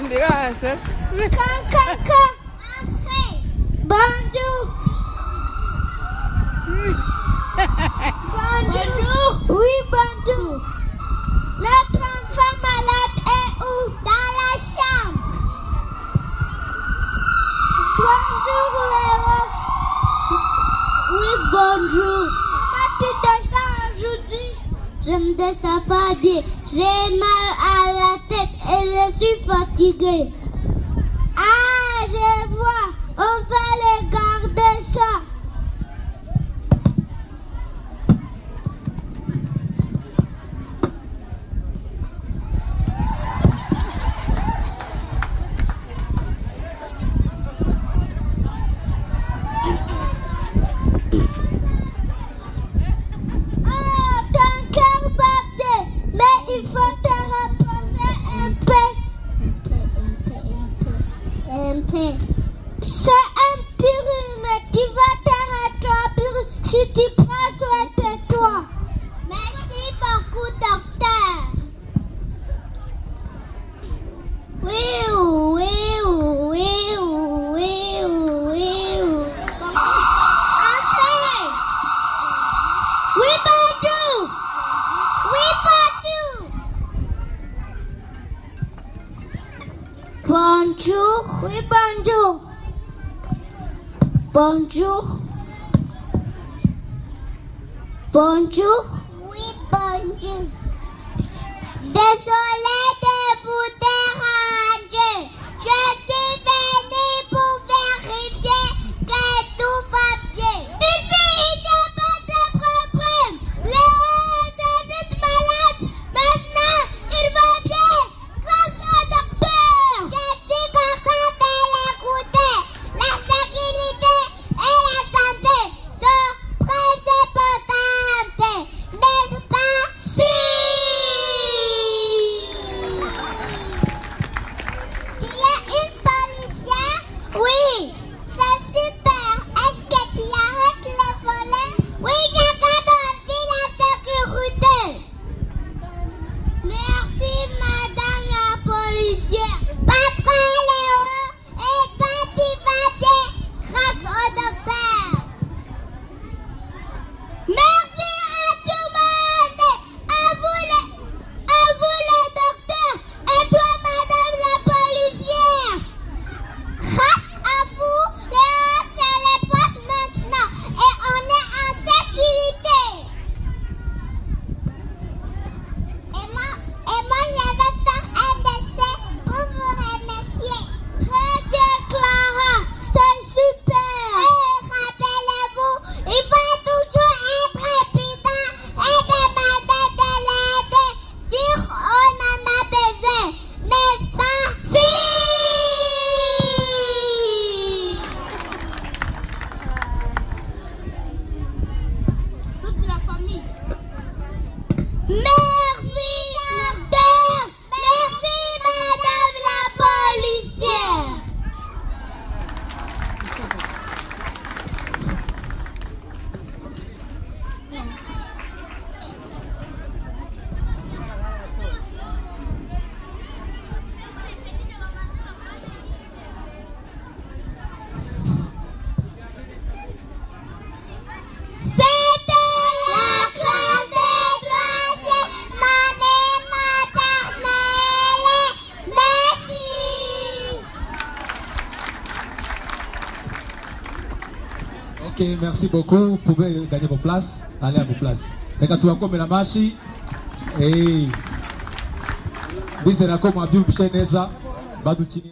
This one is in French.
gracias. Bonjour. Bonjour. Oui, bonjour. Notre enfant malade est où? Dans la chambre. Bonjour, Léo. Oui, bonjour. Comment tu te sens aujourd'hui? Je me sens pas bien. J'ai mal à la tête et je suis fatiguée. Ah, je vois. On va les garder ça. C'est un petit rhume qui va te rattraper si tu prends soin de toi. Merci beaucoup, docteur. Oui. Entrez. Oui, bonjour. Bonjour. Oui, bonjour. Bonjour. Oui, bonjour. Désolé de vous déranger. Je suis venue pour vérifier que tout va bien. Ici, il n'y a pas de problème. Léo est malade. Maintenant, il va bien. Grâce au docteur. Je suis contente de l'écouter. La sécurité et la santé sont très importantes, n'est-ce pas? Si! Tu es une policière? Oui! C'est super! Est-ce que tu arrêtes le volet? Oui, je garde aussi la sécurité! Merci, madame la policière! Patron Léo est activé grâce au docteur! Merci à tout le monde! À vous le docteur! Et toi, madame la policière! Grâce à vous, Léo se repose maintenant et on est en sécurité! Et moi, je vais faire un dessin pour vous remercier. Très bien, Clara! C'est super! Et rappelez-vous, il va toujours être évident et demander de l'aide si on en a besoin, n'est-ce pas? Si! Toute la famille. Merci, docteur! Merci, madame la policière! C'était la classe des troisième année maternelle. Merci. Ok, merci beaucoup. Vous pouvez gagner vos places. Allez à vos places. Reka tuwakome na mashi. Bizera ko mwabyumvishe neza badukinira